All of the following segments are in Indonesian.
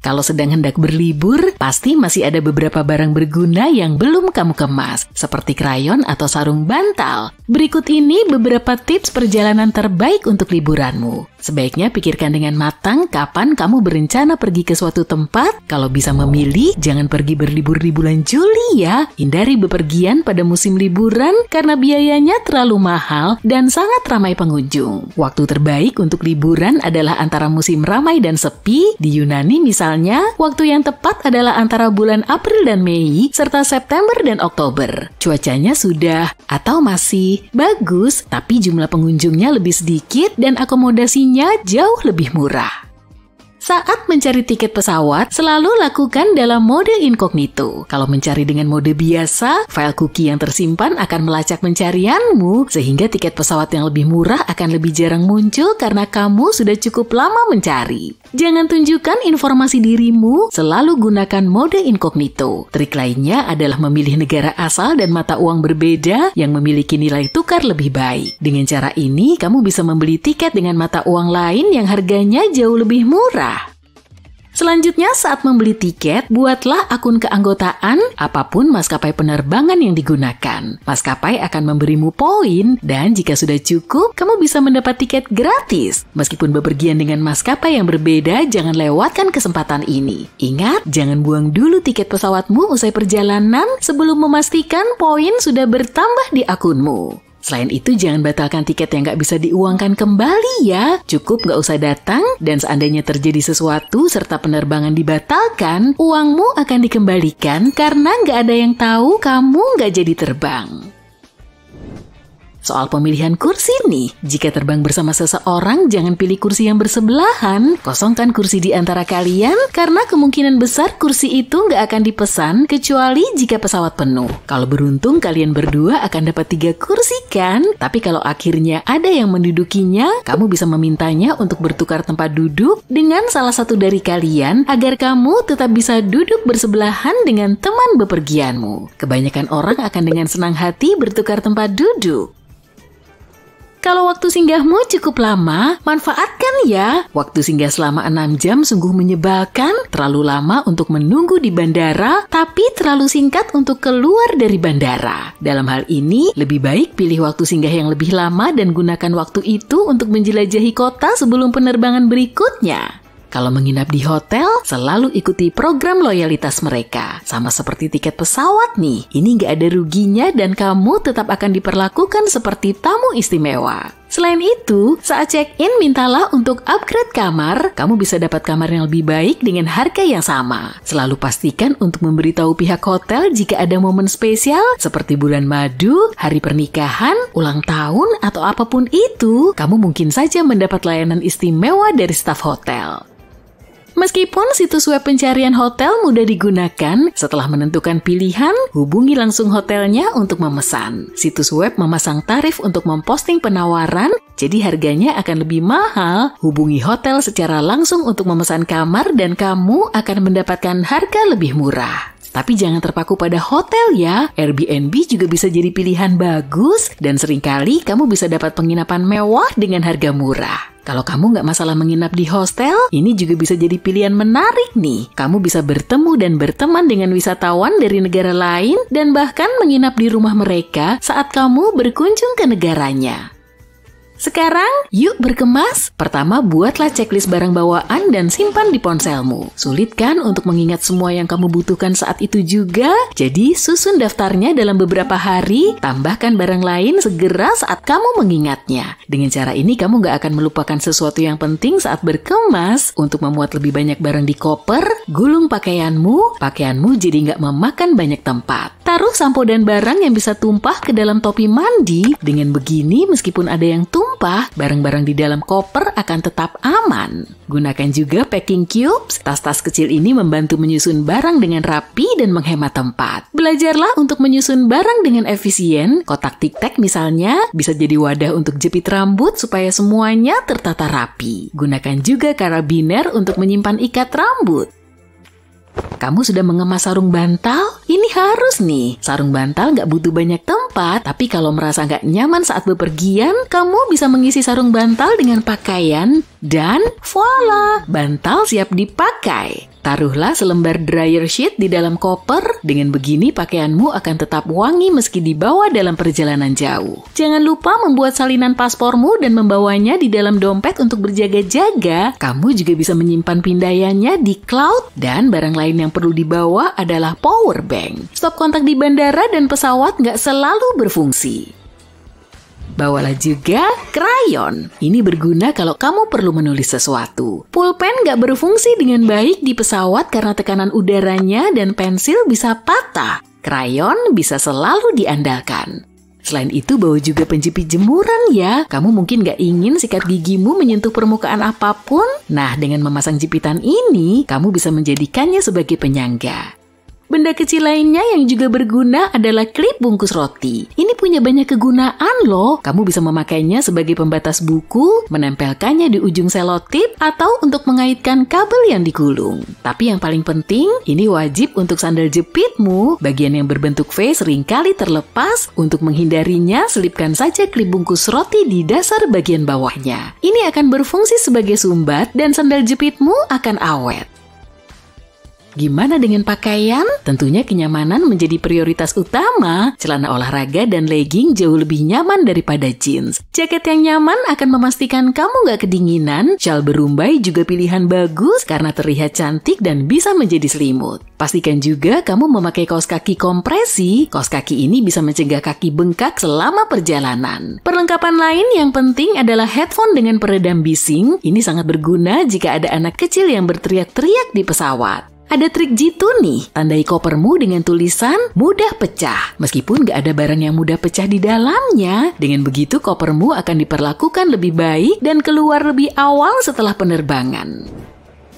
Kalau sedang hendak berlibur, pasti masih ada beberapa barang berguna yang belum kamu kemas, seperti krayon atau sarung bantal. Berikut ini beberapa tips perjalanan terbaik untuk liburanmu. Sebaiknya pikirkan dengan matang kapan kamu berencana pergi ke suatu tempat. Kalau bisa memilih, jangan pergi berlibur di bulan Juli ya. Hindari bepergian pada musim liburan karena biayanya terlalu mahal dan sangat ramai pengunjung. Waktu terbaik untuk liburan adalah antara musim ramai dan sepi. Di Yunani misalnya, waktu yang tepat adalah antara bulan April dan Mei, serta September dan Oktober. Cuacanya sudah atau masih bagus, tapi jumlah pengunjungnya lebih sedikit dan akomodasinya jauh lebih murah. Saat mencari tiket pesawat, selalu lakukan dalam mode incognito. Kalau mencari dengan mode biasa, file cookie yang tersimpan akan melacak pencarianmu, sehingga tiket pesawat yang lebih murah akan lebih jarang muncul karena kamu sudah cukup lama mencari. Jangan tunjukkan informasi dirimu, selalu gunakan mode incognito. Trik lainnya adalah memilih negara asal dan mata uang berbeda yang memiliki nilai tukar lebih baik. Dengan cara ini, kamu bisa membeli tiket dengan mata uang lain yang harganya jauh lebih murah. Selanjutnya, saat membeli tiket, buatlah akun keanggotaan apapun maskapai penerbangan yang digunakan. Maskapai akan memberimu poin, dan jika sudah cukup, kamu bisa mendapat tiket gratis. Meskipun bepergian dengan maskapai yang berbeda, jangan lewatkan kesempatan ini. Ingat, jangan buang dulu tiket pesawatmu usai perjalanan sebelum memastikan poin sudah bertambah di akunmu. Selain itu, jangan batalkan tiket yang nggak bisa diuangkan kembali ya. Cukup nggak usah datang, dan seandainya terjadi sesuatu serta penerbangan dibatalkan, uangmu akan dikembalikan karena nggak ada yang tahu kamu nggak jadi terbang. Soal pemilihan kursi nih, jika terbang bersama seseorang, jangan pilih kursi yang bersebelahan. Kosongkan kursi di antara kalian, karena kemungkinan besar kursi itu nggak akan dipesan, kecuali jika pesawat penuh. Kalau beruntung, kalian berdua akan dapat 3 kursi kan? Tapi kalau akhirnya ada yang mendudukinya, kamu bisa memintanya untuk bertukar tempat duduk dengan salah satu dari kalian, agar kamu tetap bisa duduk bersebelahan dengan teman bepergianmu. Kebanyakan orang akan dengan senang hati bertukar tempat duduk. Kalau waktu singgahmu cukup lama, manfaatkan ya. Waktu singgah selama 6 jam sungguh menyebalkan, terlalu lama untuk menunggu di bandara, tapi terlalu singkat untuk keluar dari bandara. Dalam hal ini, lebih baik pilih waktu singgah yang lebih lama dan gunakan waktu itu untuk menjelajahi kota sebelum penerbangan berikutnya. Kalau menginap di hotel, selalu ikuti program loyalitas mereka. Sama seperti tiket pesawat nih, ini nggak ada ruginya dan kamu tetap akan diperlakukan seperti tamu istimewa. Selain itu, saat check-in mintalah untuk upgrade kamar. Kamu bisa dapat kamar yang lebih baik dengan harga yang sama. Selalu pastikan untuk memberitahu pihak hotel jika ada momen spesial seperti bulan madu, hari pernikahan, ulang tahun, atau apapun itu. Kamu mungkin saja mendapat layanan istimewa dari staf hotel. Meskipun situs web pencarian hotel mudah digunakan, setelah menentukan pilihan, hubungi langsung hotelnya untuk memesan. Situs web memasang tarif untuk memposting penawaran, jadi harganya akan lebih mahal. Hubungi hotel secara langsung untuk memesan kamar dan kamu akan mendapatkan harga lebih murah. Tapi jangan terpaku pada hotel ya, Airbnb juga bisa jadi pilihan bagus dan seringkali kamu bisa dapat penginapan mewah dengan harga murah. Kalau kamu nggak masalah menginap di hostel, ini juga bisa jadi pilihan menarik nih. Kamu bisa bertemu dan berteman dengan wisatawan dari negara lain dan bahkan menginap di rumah mereka saat kamu berkunjung ke negaranya. Sekarang, yuk berkemas. Pertama, buatlah checklist barang bawaan dan simpan di ponselmu. Sulit kan untuk mengingat semua yang kamu butuhkan saat itu juga? Jadi, susun daftarnya dalam beberapa hari, tambahkan barang lain segera saat kamu mengingatnya. Dengan cara ini, kamu nggak akan melupakan sesuatu yang penting saat berkemas. Untuk memuat lebih banyak barang di koper, gulung pakaianmu jadi nggak memakan banyak tempat. Taruh sampo dan barang yang bisa tumpah ke dalam topi mandi. Dengan begini, meskipun ada yang tumpah, barang-barang di dalam koper akan tetap aman. Gunakan juga packing cubes. Tas-tas kecil ini membantu menyusun barang dengan rapi dan menghemat tempat. Belajarlah untuk menyusun barang dengan efisien. Kotak tic-tac misalnya bisa jadi wadah untuk jepit rambut supaya semuanya tertata rapi. Gunakan juga karabiner untuk menyimpan ikat rambut. Kamu sudah mengemas sarung bantal? Ini harus nih. Sarung bantal nggak butuh banyak tempat, tapi kalau merasa nggak nyaman saat bepergian, kamu bisa mengisi sarung bantal dengan pakaian Dan voila, bantal siap dipakai. Taruhlah selembar dryer sheet di dalam koper. Dengan begini pakaianmu akan tetap wangi meski dibawa dalam perjalanan jauh. Jangan lupa membuat salinan paspormu dan membawanya di dalam dompet untuk berjaga-jaga. Kamu juga bisa menyimpan pindaiannya di cloud. Dan barang lain yang perlu dibawa adalah power bank. Stop kontak di bandara dan pesawat nggak selalu berfungsi. Bawalah juga krayon. Ini berguna kalau kamu perlu menulis sesuatu. Pulpen nggak berfungsi dengan baik di pesawat karena tekanan udaranya dan pensil bisa patah. Krayon bisa selalu diandalkan. Selain itu, bawa juga penjepit jemuran ya. Kamu mungkin nggak ingin sikat gigimu menyentuh permukaan apapun. Nah, dengan memasang jepitan ini, kamu bisa menjadikannya sebagai penyangga. Benda kecil lainnya yang juga berguna adalah klip bungkus roti. Ini punya banyak kegunaan loh. Kamu bisa memakainya sebagai pembatas buku, menempelkannya di ujung selotip, atau untuk mengaitkan kabel yang digulung. Tapi yang paling penting, ini wajib untuk sandal jepitmu. Bagian yang berbentuk V seringkali terlepas. Untuk menghindarinya, selipkan saja klip bungkus roti di dasar bagian bawahnya. Ini akan berfungsi sebagai sumbat dan sandal jepitmu akan awet. Gimana dengan pakaian? Tentunya kenyamanan menjadi prioritas utama. Celana olahraga dan legging jauh lebih nyaman daripada jeans. Jaket yang nyaman akan memastikan kamu nggak kedinginan. Syal berumbai juga pilihan bagus karena terlihat cantik dan bisa menjadi selimut. Pastikan juga kamu memakai kaos kaki kompresi. Kaos kaki ini bisa mencegah kaki bengkak selama perjalanan. Perlengkapan lain yang penting adalah headphone dengan peredam bising. Ini sangat berguna jika ada anak kecil yang berteriak-teriak di pesawat. Ada trik jitu nih, tandai kopermu dengan tulisan mudah pecah. Meskipun gak ada barang yang mudah pecah di dalamnya, dengan begitu kopermu akan diperlakukan lebih baik dan keluar lebih awal setelah penerbangan.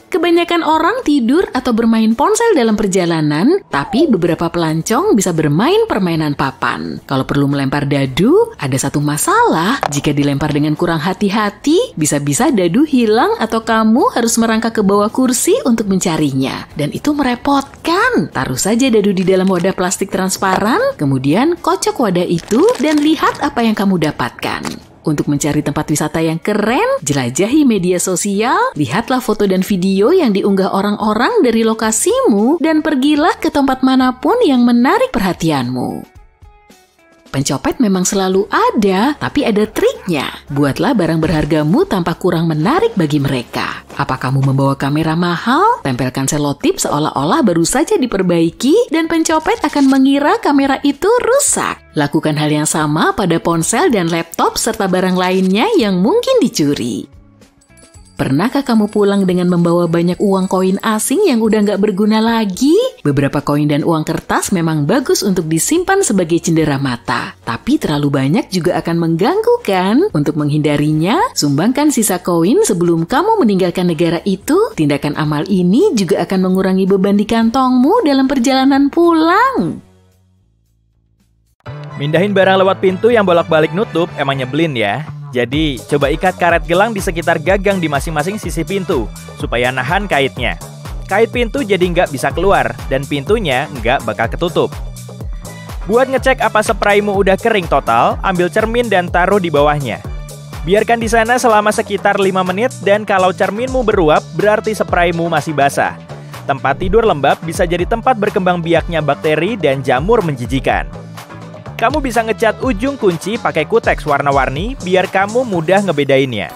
Kebanyakan orang tidur atau bermain ponsel dalam perjalanan, tapi beberapa pelancong bisa bermain permainan papan. Kalau perlu melempar dadu, ada satu masalah. Jika dilempar dengan kurang hati-hati, bisa-bisa dadu hilang atau kamu harus merangkak ke bawah kursi untuk mencarinya. Dan itu merepotkan. Taruh saja dadu di dalam wadah plastik transparan, kemudian kocok wadah itu dan lihat apa yang kamu dapatkan. Untuk mencari tempat wisata yang keren, jelajahi media sosial, lihatlah foto dan video yang diunggah orang-orang dari lokasimu, dan pergilah ke tempat manapun yang menarik perhatianmu. Pencopet memang selalu ada, tapi ada triknya. Buatlah barang berhargamu tampak kurang menarik bagi mereka. Apa kamu membawa kamera mahal? Tempelkan selotip seolah-olah baru saja diperbaiki dan pencopet akan mengira kamera itu rusak. Lakukan hal yang sama pada ponsel dan laptop serta barang lainnya yang mungkin dicuri. Pernahkah kamu pulang dengan membawa banyak uang koin asing yang udah nggak berguna lagi? Beberapa koin dan uang kertas memang bagus untuk disimpan sebagai cendera mata. Tapi terlalu banyak juga akan mengganggu kan? Untuk menghindarinya, sumbangkan sisa koin sebelum kamu meninggalkan negara itu. Tindakan amal ini juga akan mengurangi beban di kantongmu dalam perjalanan pulang. Mindahin barang lewat pintu yang bolak-balik nutup emang nyebelin ya. Jadi, coba ikat karet gelang di sekitar gagang di masing-masing sisi pintu, supaya nahan kaitnya. Kait pintu jadi nggak bisa keluar, dan pintunya nggak bakal ketutup. Buat ngecek apa spraymu udah kering total, ambil cermin dan taruh di bawahnya. Biarkan di sana selama sekitar 5 menit, dan kalau cerminmu beruap, berarti spraymu masih basah. Tempat tidur lembab bisa jadi tempat berkembang biaknya bakteri dan jamur menjijikan. Kamu bisa ngecat ujung kunci pakai kuteks warna-warni biar kamu mudah ngebedainnya.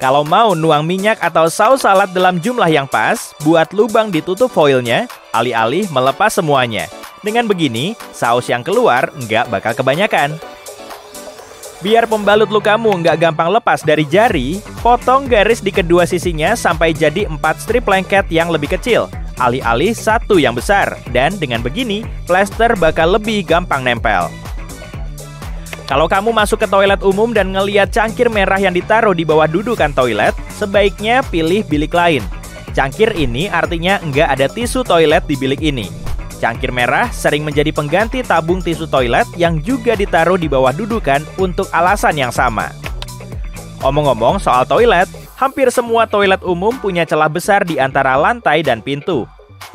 Kalau mau nuang minyak atau saus salad dalam jumlah yang pas, buat lubang ditutup foilnya, alih-alih melepas semuanya. Dengan begini, saus yang keluar nggak bakal kebanyakan. Biar pembalut lukamu nggak gampang lepas dari jari, potong garis di kedua sisinya sampai jadi 4 strip lengket yang lebih kecil, alih-alih 1 yang besar, dan dengan begini, plester bakal lebih gampang nempel. Kalau kamu masuk ke toilet umum dan ngeliat cangkir merah yang ditaruh di bawah dudukan toilet, sebaiknya pilih bilik lain. Cangkir ini artinya nggak ada tisu toilet di bilik ini. Cangkir merah sering menjadi pengganti tabung tisu toilet yang juga ditaruh di bawah dudukan untuk alasan yang sama. Omong-omong soal toilet, hampir semua toilet umum punya celah besar di antara lantai dan pintu.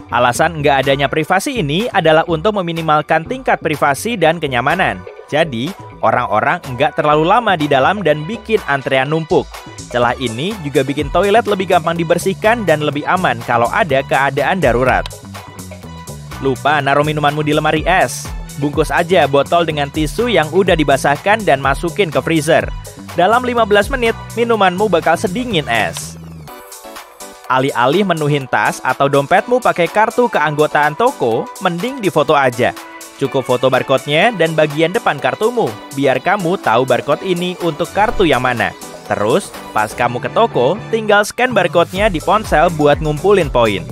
Alasan nggak adanya privasi ini adalah untuk meminimalkan tingkat privasi dan kenyamanan. Jadi, orang-orang nggak terlalu lama di dalam dan bikin antrean numpuk. Celah ini juga bikin toilet lebih gampang dibersihkan dan lebih aman kalau ada keadaan darurat. Lupa naruh minumanmu di lemari es. Bungkus aja botol dengan tisu yang udah dibasahkan dan masukin ke freezer. Dalam 15 menit, minumanmu bakal sedingin es. Alih-alih menuhin tas atau dompetmu pakai kartu keanggotaan toko, mending difoto aja. Cukup foto barcode-nya dan bagian depan kartumu, biar kamu tahu barcode ini untuk kartu yang mana. Terus, pas kamu ke toko, tinggal scan barcode-nya di ponsel buat ngumpulin poin.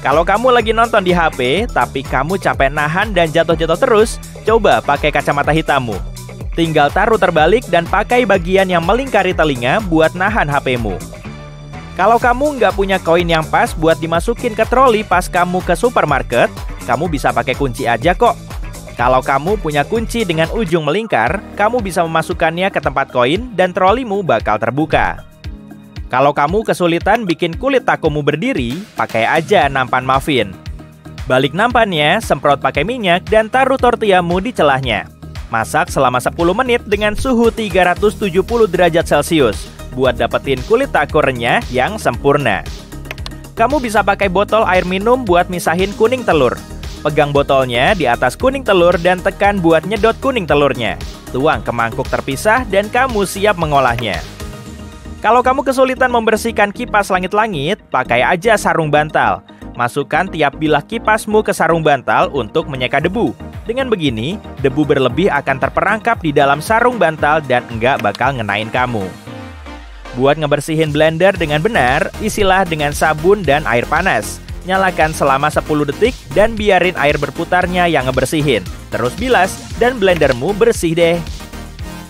Kalau kamu lagi nonton di HP, tapi kamu capek nahan dan jatuh-jatuh terus, coba pakai kacamata hitammu. Tinggal taruh terbalik dan pakai bagian yang melingkari telinga buat nahan HP-mu. Kalau kamu nggak punya koin yang pas buat dimasukin ke troli pas kamu ke supermarket, kamu bisa pakai kunci aja kok. Kalau kamu punya kunci dengan ujung melingkar, kamu bisa memasukkannya ke tempat koin dan trolimu bakal terbuka. Kalau kamu kesulitan bikin kulit takomu berdiri, pakai aja nampan muffin. Balik nampannya, semprot pakai minyak dan taruh tortillamu di celahnya. Masak selama 10 menit dengan suhu 370 derajat Celcius buat dapetin kulit taco renyah yang sempurna. Kamu bisa pakai botol air minum buat misahin kuning telur. Pegang botolnya di atas kuning telur dan tekan buat nyedot kuning telurnya. Tuang ke mangkuk terpisah dan kamu siap mengolahnya. Kalau kamu kesulitan membersihkan kipas langit-langit, pakai aja sarung bantal. Masukkan tiap bilah kipasmu ke sarung bantal untuk menyeka debu. Dengan begini, debu berlebih akan terperangkap di dalam sarung bantal dan enggak bakal ngenain kamu. Buat ngebersihin blender dengan benar, isilah dengan sabun dan air panas. Nyalakan selama 10 detik dan biarin air berputarnya yang ngebersihin. Terus bilas dan blendermu bersih deh.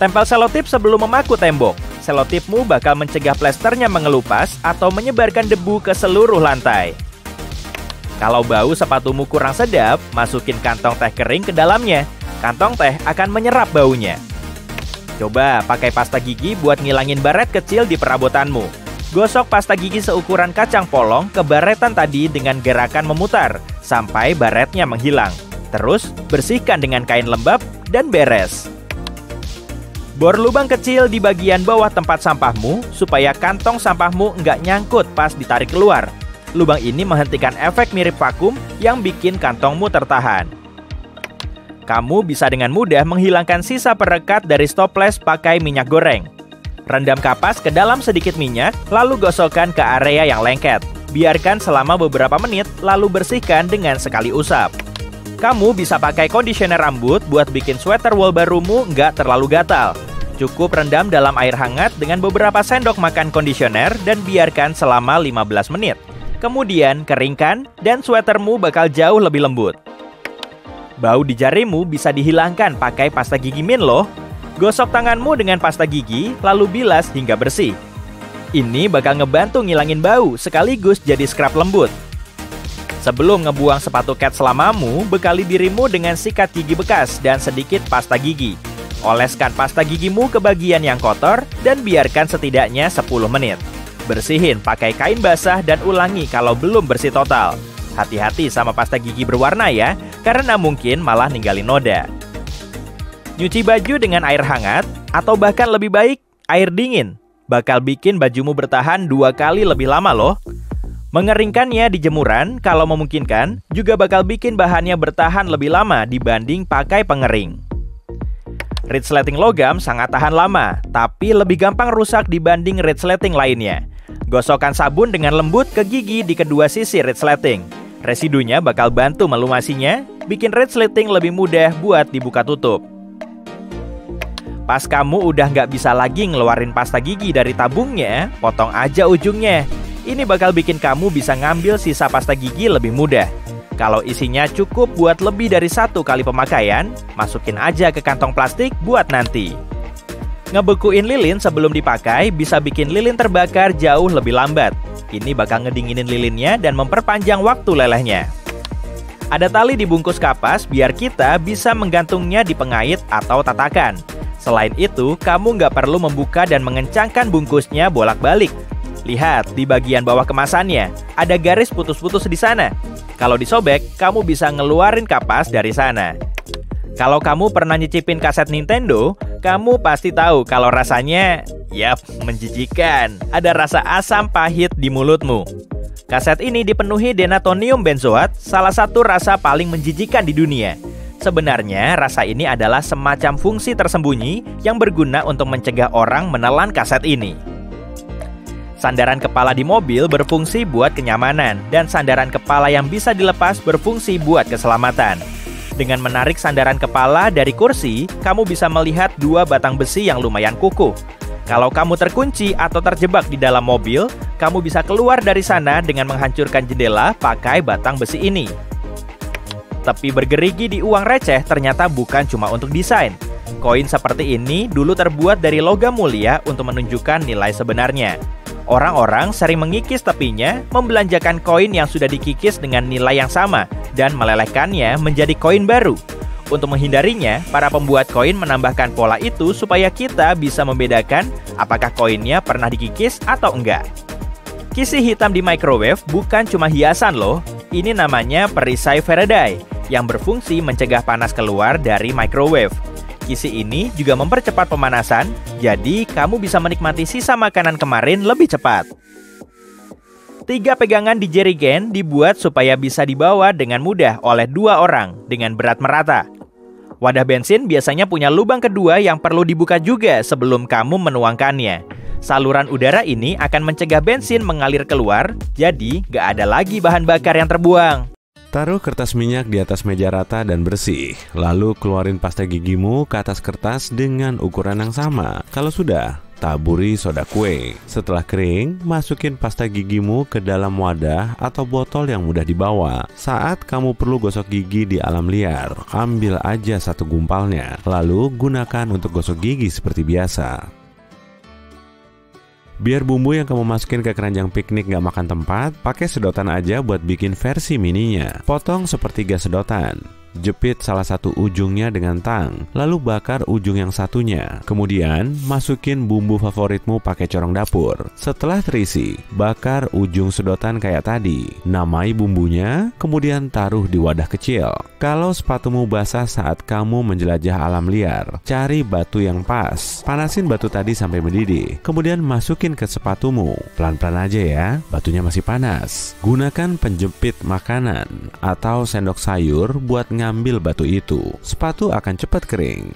Tempel selotip sebelum memaku tembok. Selotipmu bakal mencegah plesternya mengelupas atau menyebarkan debu ke seluruh lantai. Kalau bau sepatumu kurang sedap, masukin kantong teh kering ke dalamnya. Kantong teh akan menyerap baunya. Coba pakai pasta gigi buat ngilangin baret kecil di perabotanmu. Gosok pasta gigi seukuran kacang polong ke baretan tadi dengan gerakan memutar sampai baretnya menghilang. Terus bersihkan dengan kain lembab dan beres. Bor lubang kecil di bagian bawah tempat sampahmu supaya kantong sampahmu nggak nyangkut pas ditarik keluar. Lubang ini menghentikan efek mirip vakum yang bikin kantongmu tertahan. Kamu bisa dengan mudah menghilangkan sisa perekat dari stoples pakai minyak goreng. Rendam kapas ke dalam sedikit minyak, lalu gosokkan ke area yang lengket. Biarkan selama beberapa menit, lalu bersihkan dengan sekali usap. Kamu bisa pakai conditioner rambut buat bikin sweater wool barumu nggak terlalu gatal. Cukup rendam dalam air hangat dengan beberapa sendok makan conditioner dan biarkan selama 15 menit. Kemudian keringkan dan sweatermu bakal jauh lebih lembut. Bau di jarimu bisa dihilangkan pakai pasta gigi Min loh. Gosok tanganmu dengan pasta gigi, lalu bilas hingga bersih. Ini bakal ngebantu ngilangin bau sekaligus jadi scrub lembut. Sebelum ngebuang sepatu cat selamamu, bekali dirimu dengan sikat gigi bekas dan sedikit pasta gigi. Oleskan pasta gigimu ke bagian yang kotor dan biarkan setidaknya 10 menit. Bersihin pakai kain basah dan ulangi kalau belum bersih total. Hati-hati sama pasta gigi berwarna ya, karena mungkin malah ninggalin noda. Nyuci baju dengan air hangat atau bahkan lebih baik air dingin bakal bikin bajumu bertahan 2 kali lebih lama loh. Mengeringkannya di jemuran kalau memungkinkan juga bakal bikin bahannya bertahan lebih lama dibanding pakai pengering. Resleting logam sangat tahan lama, tapi lebih gampang rusak dibanding resleting lainnya. Gosokkan sabun dengan lembut ke gigi di kedua sisi resleting. Residunya bakal bantu melumasinya, bikin resleting lebih mudah buat dibuka tutup. Pas kamu udah nggak bisa lagi ngeluarin pasta gigi dari tabungnya, potong aja ujungnya. Ini bakal bikin kamu bisa ngambil sisa pasta gigi lebih mudah. Kalau isinya cukup buat lebih dari 1 kali pemakaian, masukin aja ke kantong plastik buat nanti. Ngebekuin lilin sebelum dipakai bisa bikin lilin terbakar jauh lebih lambat. Ini bakal ngedinginin lilinnya dan memperpanjang waktu lelehnya. Ada tali di bungkus kapas biar kita bisa menggantungnya di pengait atau tatakan. Selain itu, kamu nggak perlu membuka dan mengencangkan bungkusnya bolak-balik. Lihat di bagian bawah kemasannya, ada garis putus-putus di sana. Kalau disobek, kamu bisa ngeluarin kapas dari sana. Kalau kamu pernah nyicipin kaset Nintendo, kamu pasti tahu kalau rasanya, menjijikan. Ada rasa asam pahit di mulutmu. Kaset ini dipenuhi denatonium benzoat, salah satu rasa paling menjijikan di dunia. Sebenarnya, rasa ini adalah semacam fungsi tersembunyi yang berguna untuk mencegah orang menelan kaset ini. Sandaran kepala di mobil berfungsi buat kenyamanan, dan sandaran kepala yang bisa dilepas berfungsi buat keselamatan. Dengan menarik sandaran kepala dari kursi, kamu bisa melihat dua batang besi yang lumayan kukuh. Kalau kamu terkunci atau terjebak di dalam mobil, kamu bisa keluar dari sana dengan menghancurkan jendela pakai batang besi ini. Tapi bergerigi di uang receh ternyata bukan cuma untuk desain. Koin seperti ini dulu terbuat dari logam mulia untuk menunjukkan nilai sebenarnya. Orang-orang sering mengikis tepinya, membelanjakan koin yang sudah dikikis dengan nilai yang sama, dan melelehkannya menjadi koin baru. Untuk menghindarinya, para pembuat koin menambahkan pola itu supaya kita bisa membedakan apakah koinnya pernah dikikis atau enggak. Kisi hitam di microwave bukan cuma hiasan loh, ini namanya perisai Faraday, yang berfungsi mencegah panas keluar dari microwave. Kisi ini juga mempercepat pemanasan, jadi kamu bisa menikmati sisa makanan kemarin lebih cepat. 3 pegangan di jerigen dibuat supaya bisa dibawa dengan mudah oleh 2 orang dengan berat merata. Wadah bensin biasanya punya lubang kedua yang perlu dibuka juga sebelum kamu menuangkannya. Saluran udara ini akan mencegah bensin mengalir keluar, jadi gak ada lagi bahan bakar yang terbuang. Taruh kertas minyak di atas meja rata dan bersih. Lalu keluarin pasta gigimu ke atas kertas dengan ukuran yang sama. Kalau sudah, taburi soda kue. Setelah kering, masukin pasta gigimu ke dalam wadah atau botol yang mudah dibawa. Saat kamu perlu gosok gigi di alam liar, ambil aja 1 gumpalnya. Lalu gunakan untuk gosok gigi seperti biasa. Biar bumbu yang kamu masukin ke keranjang piknik gak makan tempat, pakai sedotan aja buat bikin versi mininya. Potong sepertiga sedotan. Jepit salah satu ujungnya dengan tang, lalu bakar ujung yang satunya. Kemudian, masukin bumbu favoritmu pakai corong dapur. Setelah terisi, bakar ujung sedotan kayak tadi. Namai bumbunya, kemudian taruh di wadah kecil. Kalau sepatumu basah saat kamu menjelajah alam liar, cari batu yang pas. Panasin batu tadi sampai mendidih. Kemudian masukin ke sepatumu. Pelan-pelan aja ya, batunya masih panas. Gunakan penjepit makanan atau sendok sayur buat ngambil batu itu. Sepatu akan cepat kering.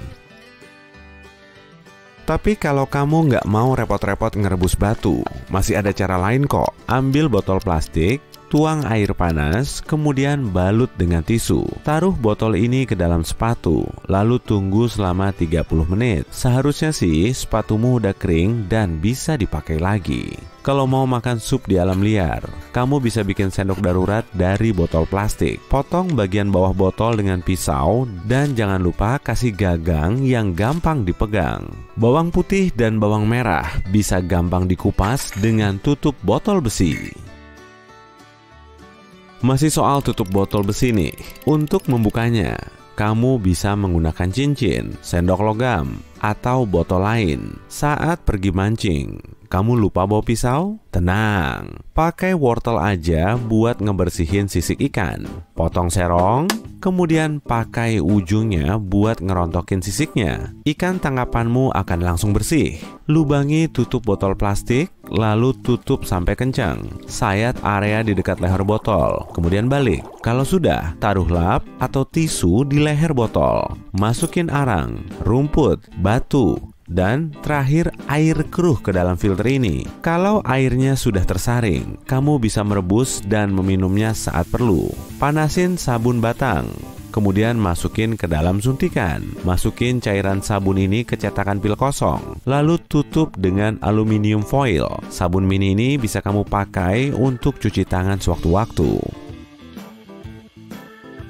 Tapi kalau kamu nggak mau repot-repot ngerebus batu, masih ada cara lain kok. Ambil botol plastik, tuang air panas, kemudian balut dengan tisu. Taruh botol ini ke dalam sepatu, lalu tunggu selama 30 menit. Seharusnya sih sepatumu udah kering dan bisa dipakai lagi. Kalau mau makan sup di alam liar, kamu bisa bikin sendok darurat dari botol plastik. Potong bagian bawah botol dengan pisau dan jangan lupa kasih gagang yang gampang dipegang. Bawang putih dan bawang merah bisa gampang dikupas dengan tutup botol besi. Masih soal tutup botol besi nih. Untuk membukanya, kamu bisa menggunakan cincin, sendok logam, atau botol lain. Saat pergi mancing, kamu lupa bawa pisau? Tenang, pakai wortel aja buat ngebersihin sisik ikan. Potong serong, kemudian pakai ujungnya buat ngerontokin sisiknya. Ikan tangkapanmu akan langsung bersih. Lubangi tutup botol plastik, lalu tutup sampai kencang. Sayat area di dekat leher botol, kemudian balik. Kalau sudah, taruh lap atau tisu di leher botol. Masukin arang, rumput, batu, dan terakhir air keruh ke dalam filter ini. Kalau airnya sudah tersaring, kamu bisa merebus dan meminumnya saat perlu. Panasin sabun batang, kemudian masukin ke dalam suntikan. Masukin cairan sabun ini ke cetakan pil kosong, lalu tutup dengan aluminium foil. Sabun mini ini bisa kamu pakai untuk cuci tangan sewaktu-waktu.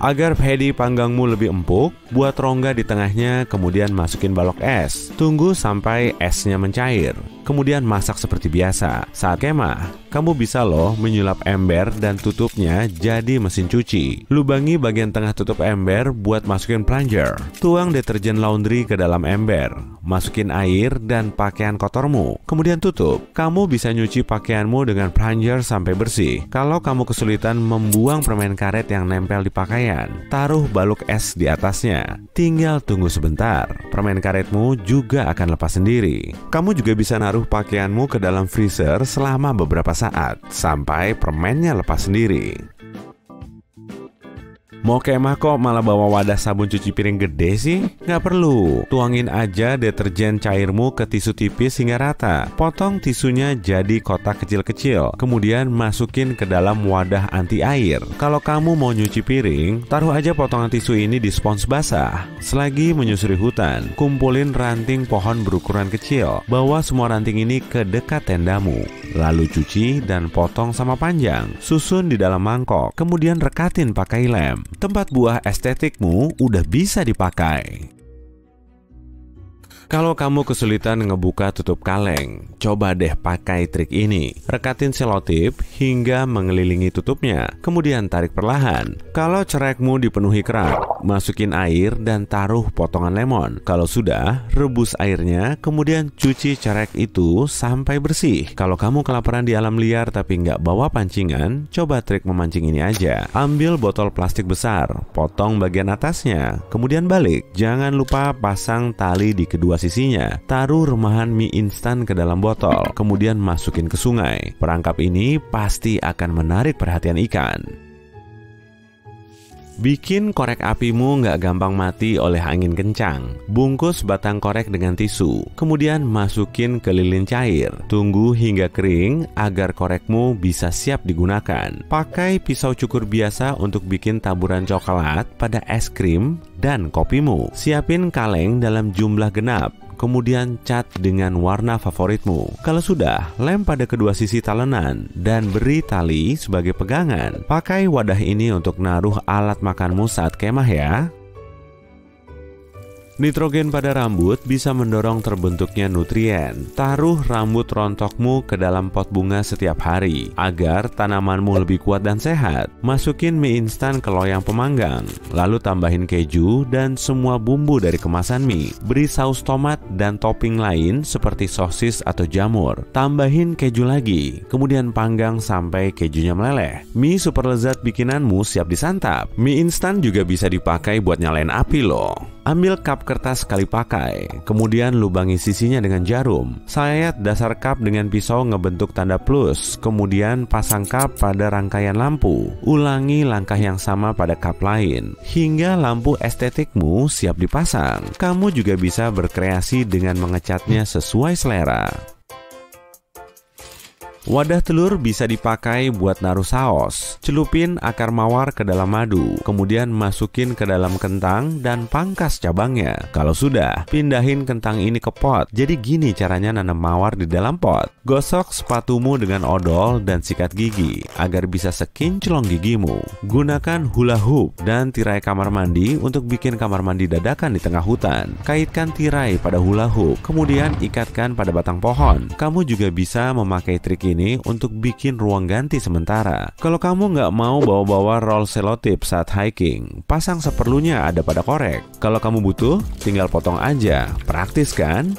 Agar pedi panggangmu lebih empuk, buat rongga di tengahnya, kemudian masukin balok es. Tunggu sampai esnya mencair. kemudian masak seperti biasa. Saat kemah, kamu bisa loh menyulap ember dan tutupnya jadi mesin cuci. Lubangi bagian tengah tutup ember buat masukin plunger. Tuang deterjen laundry ke dalam ember. Masukin air dan pakaian kotormu, kemudian tutup. Kamu bisa nyuci pakaianmu dengan plunger sampai bersih. Kalau kamu kesulitan membuang permen karet yang nempel di pakaian, taruh baluk es di atasnya. Tinggal tunggu sebentar, permen karetmu juga akan lepas sendiri. Kamu juga bisa naruh pakaianmu ke dalam freezer selama beberapa saat, sampai permennya lepas sendiri. Mau kemah kok malah bawa wadah sabun cuci piring gede sih? Nggak perlu. Tuangin aja deterjen cairmu ke tisu tipis hingga rata. Potong tisunya jadi kotak kecil-kecil. Kemudian masukin ke dalam wadah anti air. Kalau kamu mau nyuci piring, taruh aja potongan tisu ini di spons basah. Selagi menyusuri hutan, kumpulin ranting pohon berukuran kecil. Bawa semua ranting ini ke dekat tendamu. Lalu cuci dan potong sama panjang. Susun di dalam mangkok. Kemudian rekatin pakai lem. Tempat buah estetikmu udah bisa dipakai. Kalau kamu kesulitan ngebuka tutup kaleng, coba deh pakai trik ini. Rekatin selotip hingga mengelilingi tutupnya, kemudian tarik perlahan. Kalau cerekmu dipenuhi kerak, masukin air dan taruh potongan lemon. Kalau sudah, rebus airnya, kemudian cuci cerek itu sampai bersih. Kalau kamu kelaparan di alam liar tapi nggak bawa pancingan, coba trik memancing ini aja. Ambil botol plastik besar, potong bagian atasnya, kemudian balik. Jangan lupa pasang tali di kedua sisinya. Taruh remahan mie instan ke dalam botol, kemudian masukin ke sungai. Perangkap ini pasti akan menarik perhatian ikan. Bikin korek apimu nggak gampang mati oleh angin kencang. Bungkus batang korek dengan tisu, kemudian masukin ke lilin cair. Tunggu hingga kering agar korekmu bisa siap digunakan. Pakai pisau cukur biasa untuk bikin taburan coklat pada es krim dan kopimu. Siapin kaleng dalam jumlah genap. Kemudian cat dengan warna favoritmu. Kalau sudah, lem pada kedua sisi talenan dan beri tali sebagai pegangan. Pakai wadah ini untuk naruh alat makanmu saat kemah ya. Nitrogen pada rambut bisa mendorong terbentuknya nutrien. Taruh rambut rontokmu ke dalam pot bunga setiap hari agar tanamanmu lebih kuat dan sehat. Masukin mie instan ke loyang pemanggang, lalu tambahin keju dan semua bumbu dari kemasan mie. Beri saus tomat dan topping lain seperti sosis atau jamur. Tambahin keju lagi, kemudian panggang sampai kejunya meleleh. Mie super lezat bikinanmu siap disantap. Mie instan juga bisa dipakai buat nyalain api loh. Ambil cup kertas sekali pakai, kemudian lubangi sisinya dengan jarum. Sayat dasar cup dengan pisau ngebentuk tanda plus, kemudian pasang cup pada rangkaian lampu. Ulangi langkah yang sama pada cup lain, hingga lampu estetikmu siap dipasang. Kamu juga bisa berkreasi dengan mengecatnya sesuai selera. Wadah telur bisa dipakai buat naruh saus. Celupin akar mawar ke dalam madu, kemudian masukin ke dalam kentang dan pangkas cabangnya. Kalau sudah, pindahin kentang ini ke pot. Jadi gini caranya nanam mawar di dalam pot. Gosok sepatumu dengan odol dan sikat gigi agar bisa sekinclong gigimu. Gunakan hula hoop dan tirai kamar mandi untuk bikin kamar mandi dadakan di tengah hutan. Kaitkan tirai pada hula hoop, kemudian ikatkan pada batang pohon. Kamu juga bisa memakai trik ini untuk bikin ruang ganti sementara. Kalau kamu nggak mau bawa-bawa roll selotip saat hiking, pasang seperlunya ada pada korek. Kalau kamu butuh, tinggal potong aja. Praktis kan?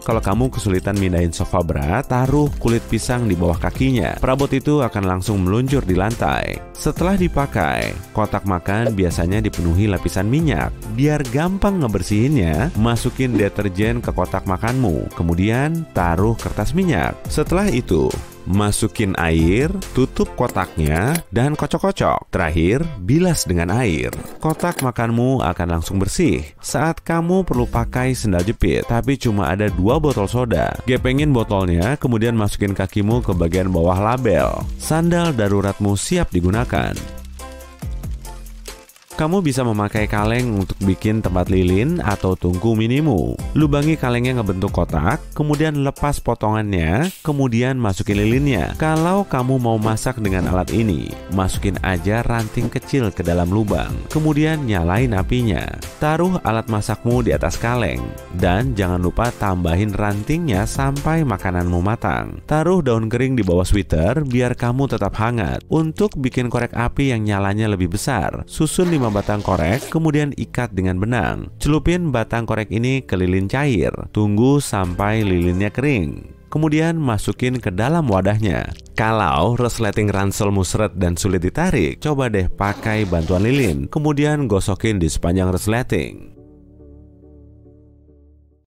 Kalau kamu kesulitan mindahin sofa berat, taruh kulit pisang di bawah kakinya. Perabot itu akan langsung meluncur di lantai. Setelah dipakai, kotak makan biasanya dipenuhi lapisan minyak. Biar gampang ngebersihinnya, masukin deterjen ke kotak makanmu. Kemudian taruh kertas minyak. Setelah itu, masukin air, tutup kotaknya, dan kocok-kocok. Terakhir, bilas dengan air. Kotak makanmu akan langsung bersih. Saat kamu perlu pakai sendal jepit, tapi cuma ada 2 botol soda. Gepengin botolnya, kemudian masukin kakimu ke bagian bawah label. Sandal daruratmu siap digunakan. Kamu bisa memakai kaleng untuk bikin tempat lilin atau tungku minimu. Lubangi kalengnya ngebentuk kotak, kemudian lepas potongannya, kemudian masukin lilinnya. Kalau kamu mau masak dengan alat ini, masukin aja ranting kecil ke dalam lubang, kemudian nyalain apinya. Taruh alat masakmu di atas kaleng, dan jangan lupa tambahin rantingnya sampai makananmu matang. Taruh daun kering di bawah sweater biar kamu tetap hangat. Untuk bikin korek api yang nyalanya lebih besar, susun 5 batang korek, kemudian ikat dengan benang. Celupin batang korek ini ke lilin cair. Tunggu sampai lilinnya kering. Kemudian masukin ke dalam wadahnya. Kalau resleting ransel musret dan sulit ditarik, coba deh pakai bantuan lilin. Kemudian gosokin di sepanjang resleting.